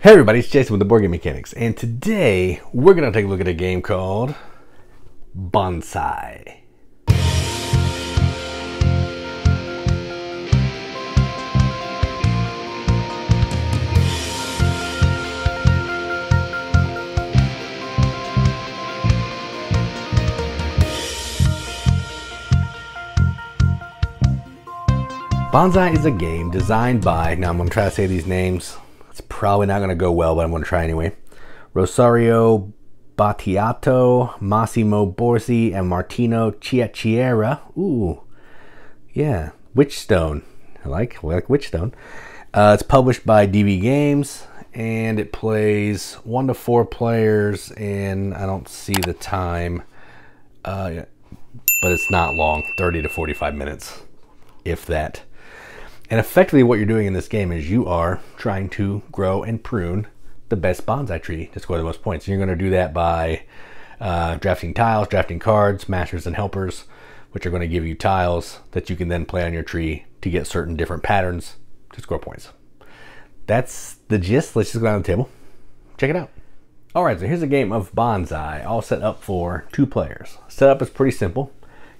Hey everybody, it's Jason with the Boardgame Mechanics, and today we're going to take a look at a game called Bonsai. Bonsai is a game designed by, now I'm going to try to say these names. It's probably not going to go well, but I'm going to try anyway. Rosario Battiato, Massimo Borsi, and Martino Chiacchiera. Ooh, yeah, Witchstone. I like Witchstone. It's published by DB Games, and it plays 1 to 4 players, and I don't see the time, but it's not long, 30 to 45 minutes, if that. And effectively what you're doing in this game is you are trying to grow and prune the best bonsai tree to score the most points. And you're going to do that by drafting tiles, drafting cards, masters and helpers, which are going to give you tiles that you can then play on your tree to get certain different patterns to score points. That's the gist. Let's just go down the table. Check it out. All right, so here's a game of bonsai all set up for 2 players. Setup is pretty simple.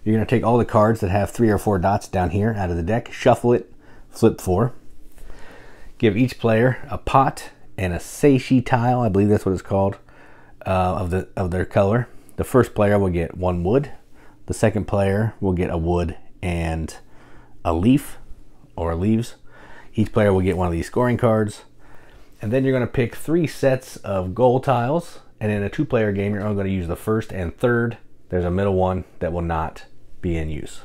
You're going to take all the cards that have 3 or 4 dots down here out of the deck, shuffle it, flip 4. Give each player a pot and a Seishi tile, I believe that's what it's called, of their color. The first player will get 1 wood. The second player will get a wood and a leaf or leaves. Each player will get 1 of these scoring cards. And then you're going to pick 3 sets of goal tiles. And in a 2-player game, you're only going to use the first and third. There's a middle one that will not be in use.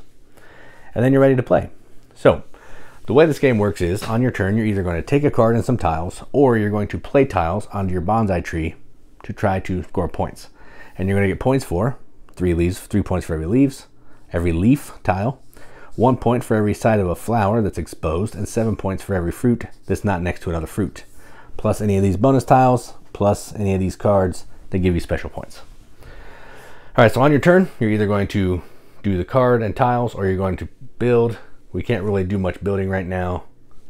And then you're ready to play. So the way this game works is, on your turn, you're either going to take a card and some tiles, or you're going to play tiles onto your bonsai tree to try to score points. And you're going to get points for 3 leaves, 3 points for every leaf tile, 1 point for every side of a flower that's exposed, and 7 points for every fruit that's not next to another fruit, plus any of these bonus tiles, plus any of these cards that give you special points. All right, so on your turn, you're either going to do the card and tiles, or you're going to build. We can't really do much building right now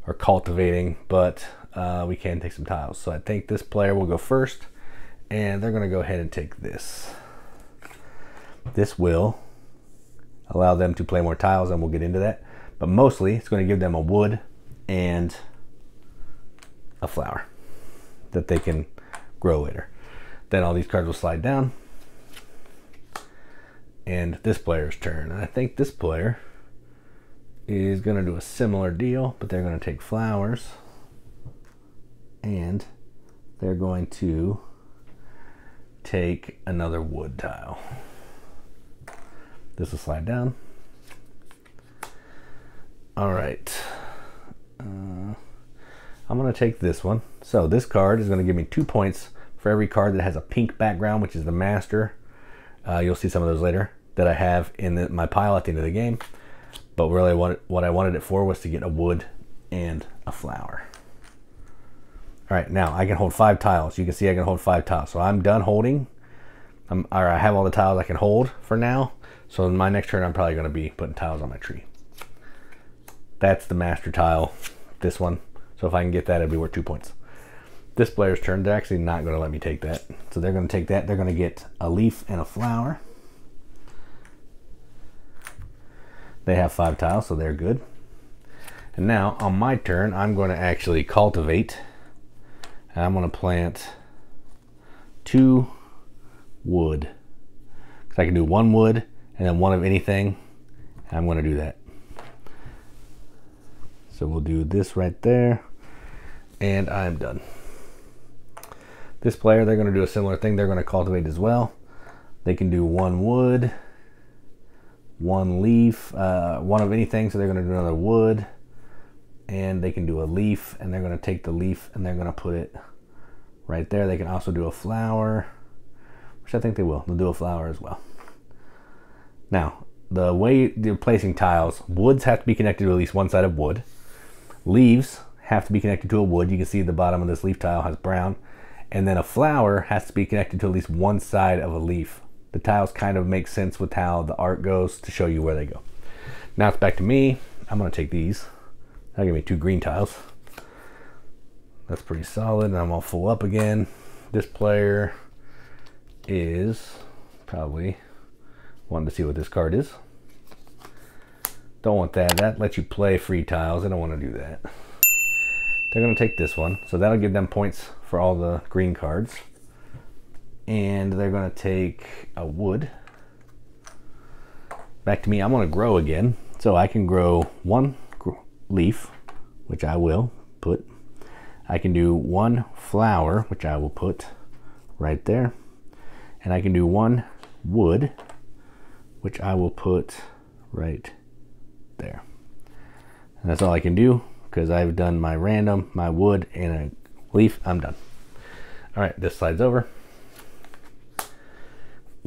or cultivating, but we can take some tiles. So I think this player will go first, and they're going to go ahead and take this. This will allow them to play more tiles, and we'll get into that. But mostly, it's going to give them a wood and a flower that they can grow later. Then all these cards will slide down, and this player's turn. And I think this player is going to do a similar deal, but they're going to take flowers, and they're going to take another wood tile. This will slide down. All right. I'm going to take this one. So this card is going to give me 2 points for every card that has a pink background, which is the master. You'll see some of those later that I have in my pile at the end of the game. But really what I wanted it for was to get a wood and a flower. All right, now I can hold 5 tiles. You can see I can hold 5 tiles. So I'm done holding. I have all the tiles I can hold for now. So in my next turn, I'm probably going to be putting tiles on my tree. That's the master tile, this one. So if I can get that, it'll be worth 2 points. This player's turn, they're actually not going to let me take that. So they're going to take that. They're going to get a leaf and a flower. They have 5 tiles, so they're good. And now on my turn, I'm going to actually cultivate. And I'm going to plant 2 wood. Because I can do 1 wood and then 1 of anything. And I'm going to do that. So we'll do this right there. And I'm done. This player, they're going to do a similar thing. They're going to cultivate as well. They can do 1 wood, 1 leaf, 1 of anything, so they're going to do another wood, and they can do a leaf, and they're going to take the leaf and they're going to put it right there. They can also do a flower, which I think they will. They'll do a flower as well. Now, the way you're placing tiles, woods have to be connected to at least one side of wood. Leaves have to be connected to a wood. You can see the bottom of this leaf tile has brown. And then a flower has to be connected to at least one side of a leaf. The tiles kind of make sense with how the art goes to show you where they go. Now it's back to me. I'm going to take these. That'll give me 2 green tiles. That's pretty solid, and I'm all full up again. This player is probably wanting to see what this card is. Don't want that. That lets you play free tiles. I don't want to do that. They're going to take this one. So that'll give them points for all the green cards. And they're going to take a wood. Back to me. I'm going to grow again. So I can grow one leaf, which I will put. I can do one flower, which I will put right there. And I can do one wood, which I will put right there. And that's all I can do, because I've done my random, my wood, and a leaf. I'm done. All right, this slides over.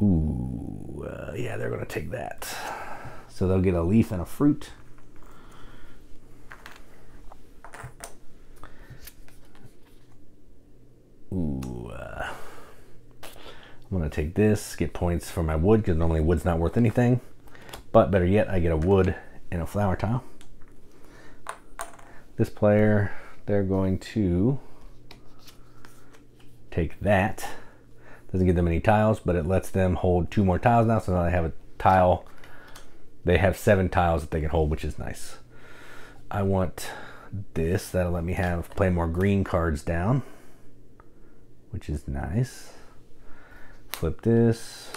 Ooh, yeah, they're gonna take that. So they'll get a leaf and a fruit. Ooh, I'm gonna take this, get points for my wood, because normally wood's not worth anything. But better yet, I get a wood and a flower tile. This player, they're going to take that. Doesn't give them any tiles, but it lets them hold 2 more tiles now, so now they have a tile. They have 7 tiles that they can hold, which is nice. I want this. That'll let me play more green cards down, which is nice. Flip this.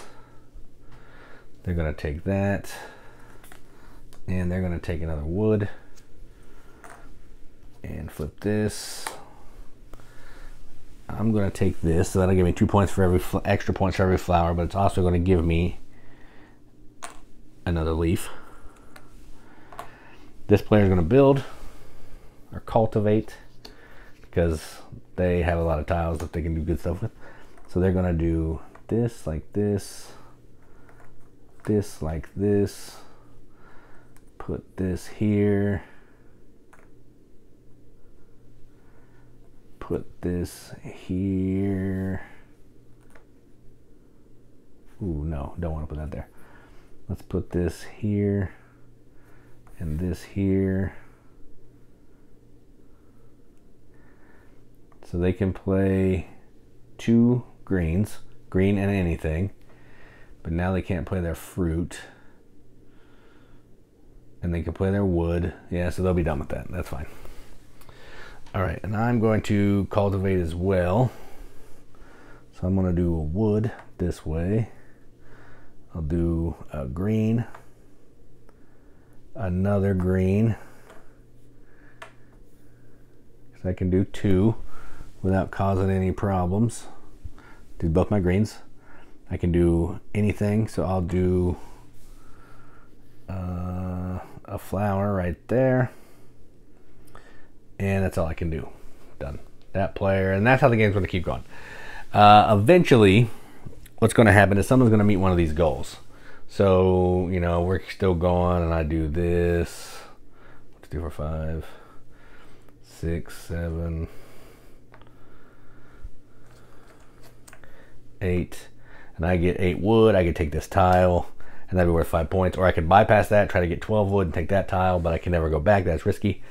They're gonna take that, and they're gonna take another wood and flip this. I'm gonna take this, so that'll give me 2 points for every extra points for every flower, but it's also gonna give me another leaf. This player is gonna build or cultivate, because they have a lot of tiles that they can do good stuff with. So they're gonna do this like this, this like this, put this here, put this here. Ooh, no, don't want to put that there. Let's put this here and this here. So they can play 2 greens, green and anything, but now they can't play their fruit. And they can play their wood. Yeah, so they'll be done with that. That's fine. All right, and I'm going to cultivate as well. So I'm gonna do a wood this way. I'll do a green, another green. So I can do 2 without causing any problems. Do both my greens. I can do anything, so I'll do a flower right there. And that's all I can do. Done. That player, and that's how the game's going to keep going. Eventually, what's going to happen is someone's going to meet one of these goals. So, you know, we're still going, and I do this. 2, 4, 5, 6, 7, 8, and I get 8 wood. I could take this tile, and that'd be worth 5 points. Or I could bypass that, try to get 12 wood and take that tile, but I can never go back. That's risky.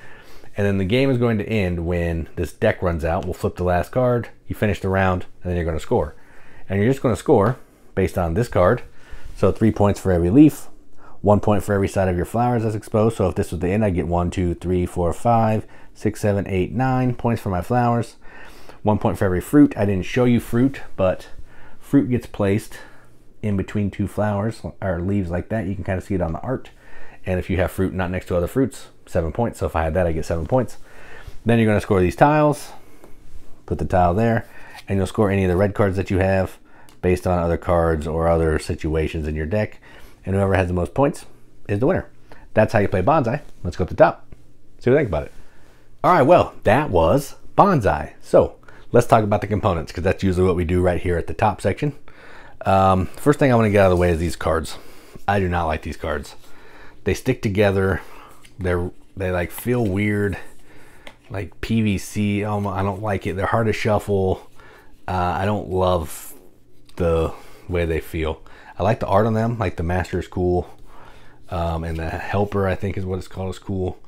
And then the game is going to end when this deck runs out. We'll flip the last card, you finish the round, and then you're going to score. And you're just going to score based on this card. So 3 points for every leaf, 1 point for every side of your flowers that's exposed. So if this was the end, I'd get 1, 2, 3, 4, 5, 6, 7, 8, 9 points for my flowers. 1 point for every fruit. I didn't show you fruit, but fruit gets placed in between 2 flowers or leaves like that. You can kind of see it on the art. And if you have fruit not next to other fruits, 7 points. So if I had that, I get 7 points. Then you're going to score these tiles, put the tile there, and you'll score any of the red cards that you have based on other cards or other situations in your deck. And whoever has the most points is the winner. That's how you play Bonsai. Let's go to the top. See what you think about it. All right, well, that was Bonsai. So let's talk about the components, because that's usually what we do right here at the top section. First thing I want to get out of the way is these cards. I do not like these cards. They stick together. They like feel weird, like PVC. I don't like it. They're hard to shuffle. I don't love the way they feel. I like the art on them. Like the master is cool, and the helper, I think is what it's called, is cool.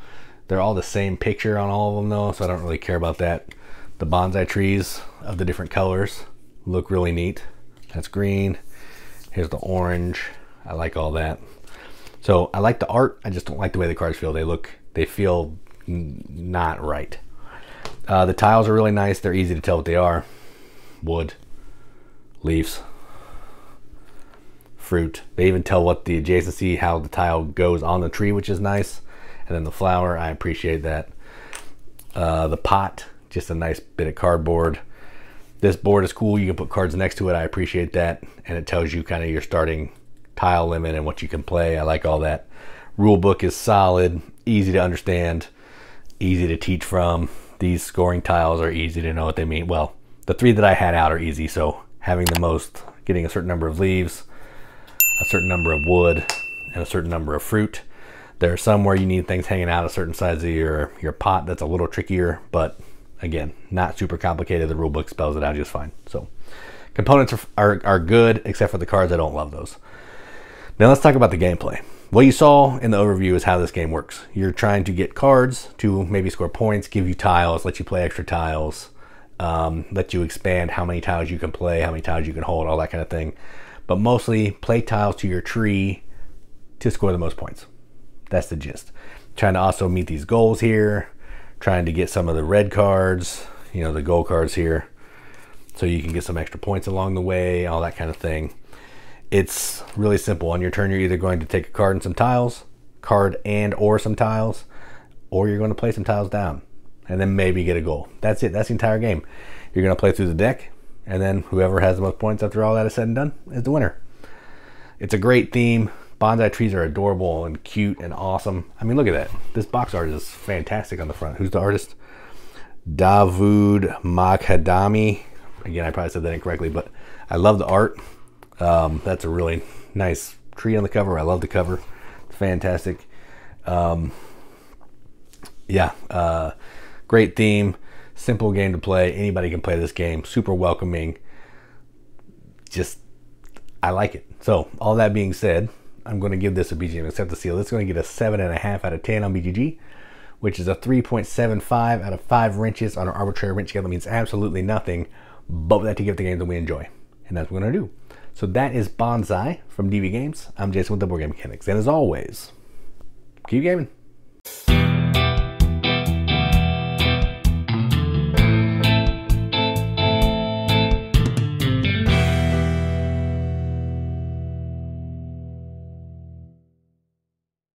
They're all the same picture on all of them though, so I don't really care about that. The bonsai trees of the different colors look really neat. That's green. Here's the orange. I like all that. So I like the art. I just don't like the way the cards feel. They feel not right. The tiles are really nice. They're easy to tell what they are. Wood, leaves, fruit. They even tell what the adjacency, how the tile goes on the tree, which is nice. And then the flower, I appreciate that. The pot, just a nice bit of cardboard. This board is cool. You can put cards next to it. I appreciate that. And it tells you kind of your starting tile limit and what you can play. I like all that. Rule book is solid, easy to understand, easy to teach from. These scoring tiles are easy to know what they mean. Well, the 3 that I had out are easy. So having the most, getting a certain number of leaves, a certain number of wood, and a certain number of fruit. There are some where you need things hanging out a certain size of your pot. That's a little trickier, but again, not super complicated. The rule book spells it out just fine. So components are good, except for the cards. I don't love those. Now let's talk about the gameplay. What you saw in the overview is how this game works. You're trying to get cards to maybe score points, give you tiles, let you play extra tiles, let you expand how many tiles you can play, how many tiles you can hold, all that kind of thing. But mostly play tiles to your tree to score the most points. That's the gist. Trying to also meet these goals here, trying to get some of the red cards, you know, the gold cards here, so you can get some extra points along the way, all that kind of thing. It's really simple. On your turn, you're either going to take a card and some tiles, or some tiles, or you're going to play some tiles down and then maybe get a goal. That's it. That's the entire game. You're going to play through the deck, and then whoever has the most points after all that is said and done is the winner. It's a great theme. Bonsai trees are adorable and cute and awesome. I mean, look at that. This box art is fantastic on the front. Who's the artist? Davud Maghadami. Again, I probably said that incorrectly, but I love the art. That's a really nice tree on the cover. I love the cover. It's fantastic. Great theme. Simple game to play. Anybody can play this game. Super welcoming. Just, I like it. So, all that being said, I'm going to give this a BGM Accept the Seal. It's going to get a 7.5 out of 10 on BGG, which is a 3.75 out of 5 wrenches on an arbitrary wrench scale. That means absolutely nothing, but that to give the game that we enjoy. And that's what we're going to do. So that is Bonsai from DV Games. I'm Jason with the Board Game Mechanics. And as always, keep gaming.